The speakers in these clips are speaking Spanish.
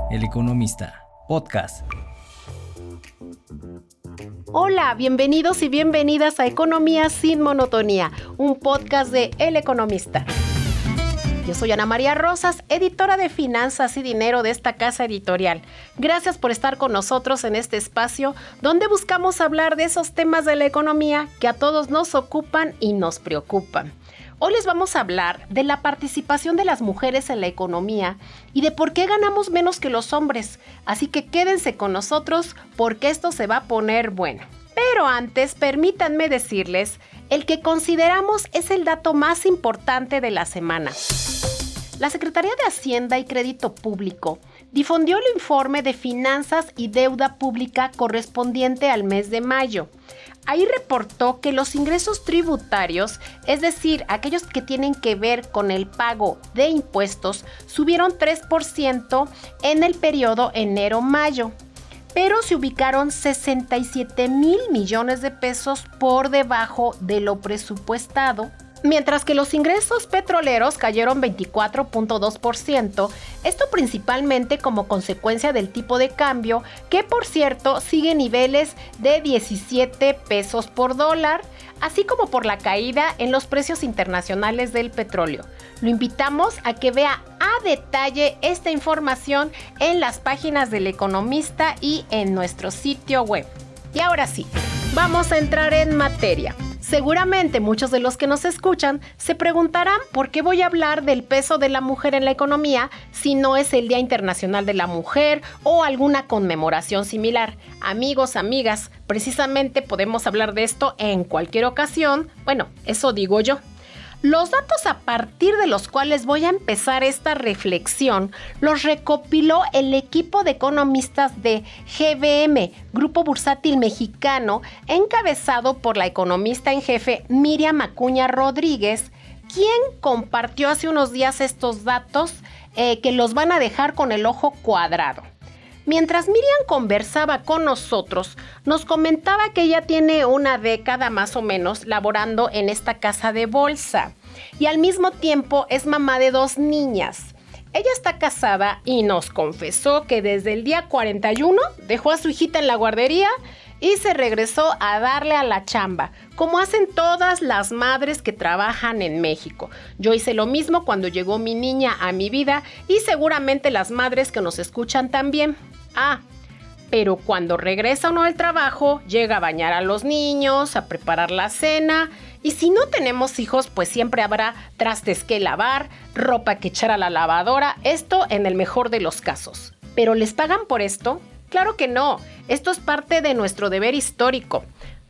El Economista, podcast. Hola, bienvenidos y bienvenidas a Economía sin Monotonía, un podcast de El Economista. Yo soy Ana María Rosas, editora de Finanzas y Dinero de esta casa editorial. Gracias por estar con nosotros en este espacio donde buscamos hablar de esos temas de la economía que a todos nos ocupan y nos preocupan. Hoy les vamos a hablar de la participación de las mujeres en la economía y de por qué ganamos menos que los hombres. Así que quédense con nosotros porque esto se va a poner bueno. Pero antes, permítanme decirles el que consideramos es el dato más importante de la semana. La Secretaría de Hacienda y Crédito Público difundió el informe de finanzas y deuda pública correspondiente al mes de mayo. Ahí reportó que los ingresos tributarios, es decir, aquellos que tienen que ver con el pago de impuestos, subieron 3% en el periodo enero-mayo, pero se ubicaron 67,000 millones de pesos por debajo de lo presupuestado. Mientras que los ingresos petroleros cayeron 24.2%, esto principalmente como consecuencia del tipo de cambio, que por cierto sigue niveles de 17 pesos por dólar, así como por la caída en los precios internacionales del petróleo. Lo invitamos a que vea a detalle esta información en las páginas del Economista y en nuestro sitio web. Y ahora sí, vamos a entrar en materia. Seguramente muchos de los que nos escuchan se preguntarán por qué voy a hablar del peso de la mujer en la economía si no es el Día Internacional de la Mujer o alguna conmemoración similar. Amigos, amigas, precisamente podemos hablar de esto en cualquier ocasión. Bueno, eso digo yo. Los datos a partir de los cuales voy a empezar esta reflexión los recopiló el equipo de economistas de GBM, Grupo Bursátil Mexicano, encabezado por la economista en jefe Miriam Acuña Rodríguez, quien compartió hace unos días estos datos que los van a dejar con el ojo cuadrado. Mientras Miriam conversaba con nosotros, nos comentaba que ella tiene una década más o menos laborando en esta casa de bolsa y al mismo tiempo es mamá de 2 niñas. Ella está casada y nos confesó que desde el día 41 dejó a su hijita en la guardería y se regresó a darle a la chamba, como hacen todas las madres que trabajan en México. Yo hice lo mismo cuando llegó mi niña a mi vida y seguramente las madres que nos escuchan también. Pero cuando regresa uno del trabajo, llega a bañar a los niños, a preparar la cena, y si no tenemos hijos, pues siempre habrá trastes que lavar, ropa que echar a la lavadora, esto en el mejor de los casos. ¿Pero les pagan por esto? Claro que no, esto es parte de nuestro deber histórico.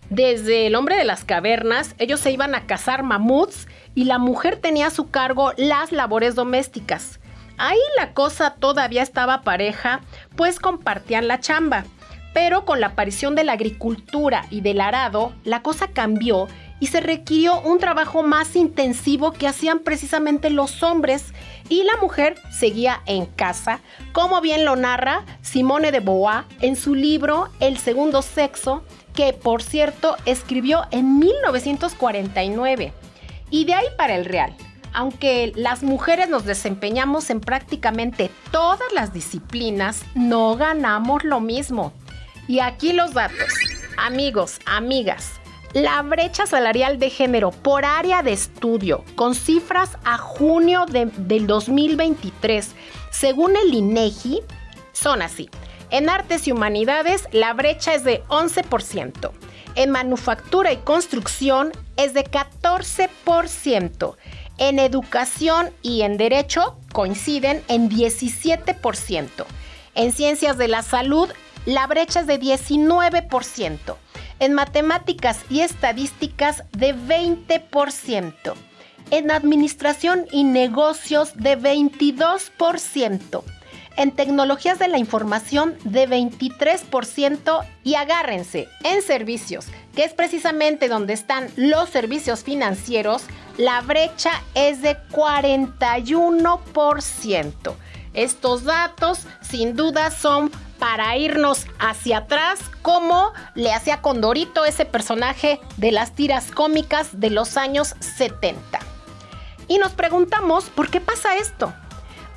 Desde el hombre de las cavernas, ellos se iban a cazar mamuts y la mujer tenía a su cargo las labores domésticas. Ahí la cosa todavía estaba pareja, pues compartían la chamba. Pero con la aparición de la agricultura y del arado, la cosa cambió y se requirió un trabajo más intensivo que hacían precisamente los hombres y la mujer seguía en casa, como bien lo narra Simone de Beauvoir en su libro El segundo sexo, que por cierto escribió en 1949. Y de ahí para el real. Aunque las mujeres nos desempeñamos en prácticamente todas las disciplinas, no ganamos lo mismo. Y aquí los datos. Amigos, amigas, la brecha salarial de género por área de estudio, con cifras a junio del 2023, según el INEGI, son así. En artes y humanidades, la brecha es de 11%. En manufactura y construcción, es de 14%. En educación y en derecho coinciden en 17%. En ciencias de la salud, la brecha es de 19%. En matemáticas y estadísticas, de 20%. En administración y negocios, de 22%. En tecnologías de la información, de 23%. Y agárrense, en servicios, que es precisamente donde están los servicios financieros, la brecha es de 41%. Estos datos, sin duda, son para irnos hacia atrás, como le hacía Condorito, ese personaje de las tiras cómicas de los años 70. Y nos preguntamos, ¿por qué pasa esto?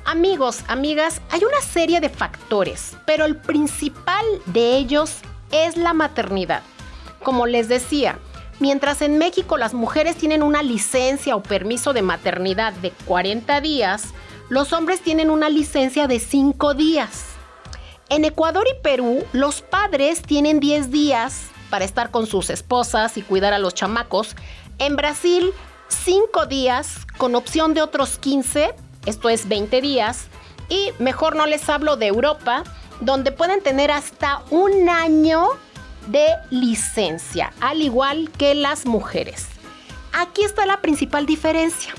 Amigos, amigas, hay una serie de factores, pero el principal de ellos es la maternidad. Como les decía, mientras en México las mujeres tienen una licencia o permiso de maternidad de 40 días, los hombres tienen una licencia de 5 días. En Ecuador y Perú, los padres tienen 10 días para estar con sus esposas y cuidar a los chamacos. En Brasil, 5 días con opción de otros 15, esto es 20 días. Y mejor no les hablo de Europa, donde pueden tener hasta 1 año de licencia, al igual que las mujeres. Aquí está la principal diferencia.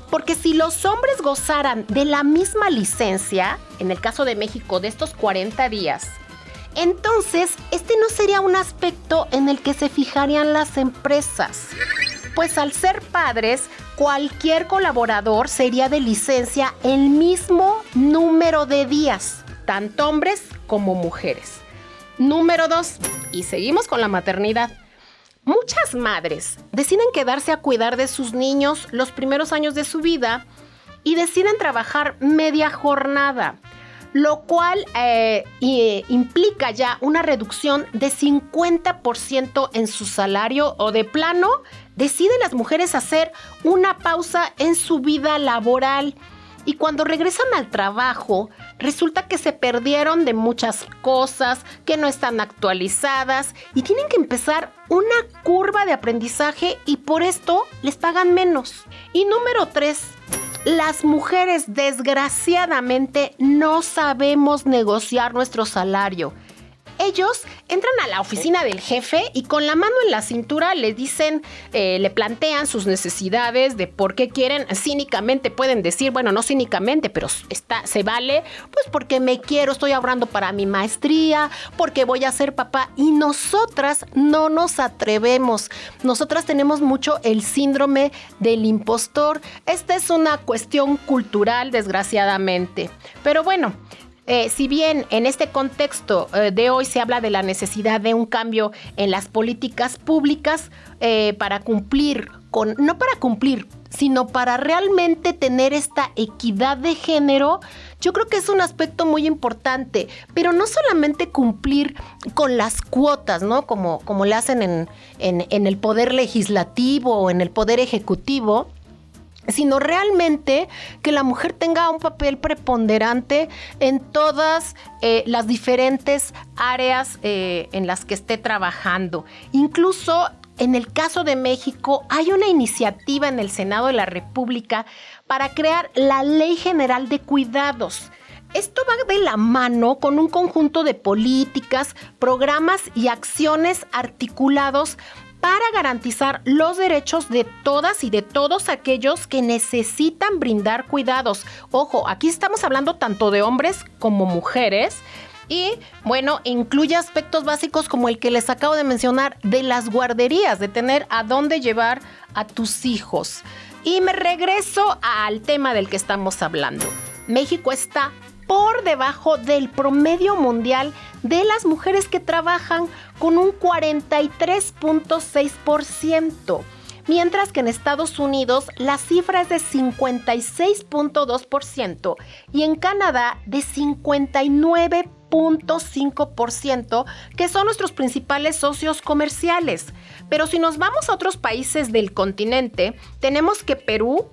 Porque si los hombres gozaran de la misma licencia, en el caso de México de estos 40 días, entonces este no sería un aspecto en el que se fijarían las empresas. Pues al ser padres, cualquier colaborador sería de licencia el mismo número de días, tanto hombres como mujeres. Número 2, y seguimos con la maternidad. Muchas madres deciden quedarse a cuidar de sus niños los primeros años de su vida y deciden trabajar media jornada, lo cual implica ya una reducción de 50% en su salario, o de plano deciden las mujeres hacer una pausa en su vida laboral. Y cuando regresan al trabajo, resulta que se perdieron de muchas cosas, que no están actualizadas y tienen que empezar una curva de aprendizaje y por esto les pagan menos. Y número 3, las mujeres desgraciadamente no sabemos negociar nuestro salario. Ellos entran a la oficina del jefe y con la mano en la cintura les dicen, le plantean sus necesidades de por qué quieren. Cínicamente pueden decir, bueno, no cínicamente, pero se vale, pues porque me quiero, estoy ahorrando para mi maestría, porque voy a ser papá. Y nosotras no nos atrevemos. Nosotras tenemos mucho el síndrome del impostor. Esta es una cuestión cultural, desgraciadamente. Pero bueno, si bien en este contexto de hoy se habla de la necesidad de un cambio en las políticas públicas para cumplir no para cumplir, sino para realmente tener esta equidad de género, yo creo que es un aspecto muy importante, pero no solamente cumplir con las cuotas, ¿no? Como le hacen en el poder legislativo o en el poder ejecutivo, sino realmente que la mujer tenga un papel preponderante en todas las diferentes áreas en las que esté trabajando. Incluso en el caso de México hay una iniciativa en el Senado de la República para crear la Ley General de Cuidados. Esto va de la mano con un conjunto de políticas, programas y acciones articulados para garantizar los derechos de todas y de todos aquellos que necesitan brindar cuidados. Ojo, aquí estamos hablando tanto de hombres como mujeres. Y bueno, incluye aspectos básicos como el que les acabo de mencionar de las guarderías, de tener a dónde llevar a tus hijos. Y me regreso al tema del que estamos hablando. México está por debajo del promedio mundial de las mujeres que trabajan, con un 43.6%. Mientras que en Estados Unidos la cifra es de 56.2% y en Canadá de 59.5%, que son nuestros principales socios comerciales. Pero si nos vamos a otros países del continente, tenemos que Perú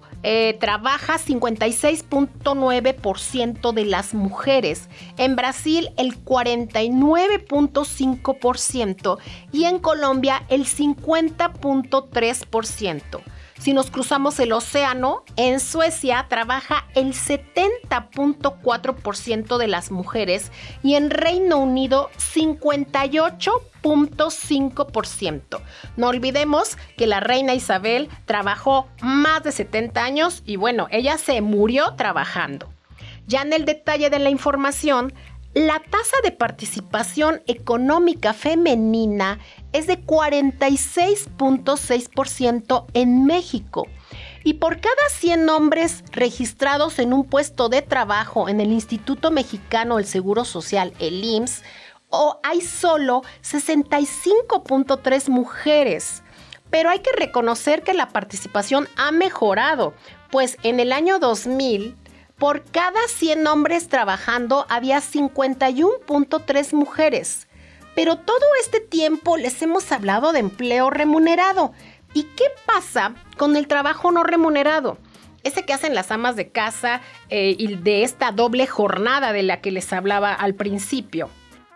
trabaja 56.9% de las mujeres, en Brasil el 49.5% y en Colombia el 50.3%. Si nos cruzamos el océano, en Suecia trabaja el 70.4% de las mujeres y en Reino Unido 58.5%. No olvidemos que la reina Isabel trabajó más de 70 años y bueno, ella se murió trabajando. Ya en el detalle de la información, la tasa de participación económica femenina es de 46.6% en México. Y por cada 100 hombres registrados en un puesto de trabajo en el Instituto Mexicano del Seguro Social, el IMSS, hay solo 65.3 mujeres. Pero hay que reconocer que la participación ha mejorado, pues en el año 2000 por cada 100 hombres trabajando había 51.3 mujeres. Pero todo este tiempo les hemos hablado de empleo remunerado. ¿Y qué pasa con el trabajo no remunerado? Ese que hacen las amas de casa y de esta doble jornada de la que les hablaba al principio.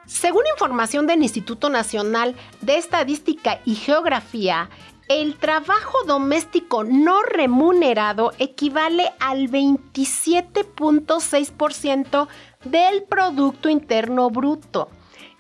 Según información del Instituto Nacional de Estadística y Geografía, el trabajo doméstico no remunerado equivale al 27.6% del Producto Interno Bruto.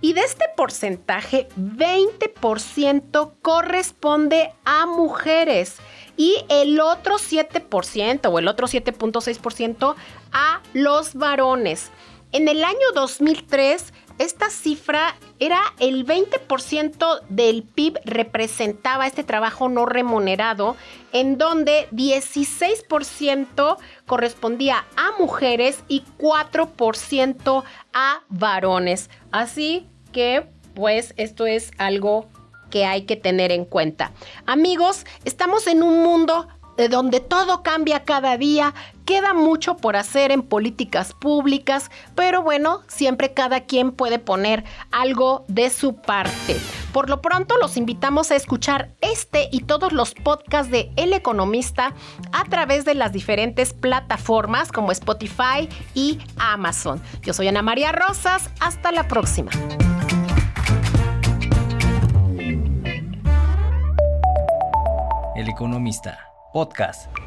Y de este porcentaje, 20% corresponde a mujeres y el otro 7% o el otro 7.6% a los varones. En el año 2003, esta cifra era el 20% del PIB representaba este trabajo no remunerado, en donde 16% correspondía a mujeres y 4% a varones. Así que, pues, esto es algo que hay que tener en cuenta. Amigos, estamos en un mundo de donde todo cambia cada día, queda mucho por hacer en políticas públicas, pero bueno, siempre cada quien puede poner algo de su parte. Por lo pronto, los invitamos a escuchar este y todos los podcasts de El Economista a través de las diferentes plataformas como Spotify y Amazon. Yo soy Ana María Rosas, hasta la próxima. El Economista. Podcast.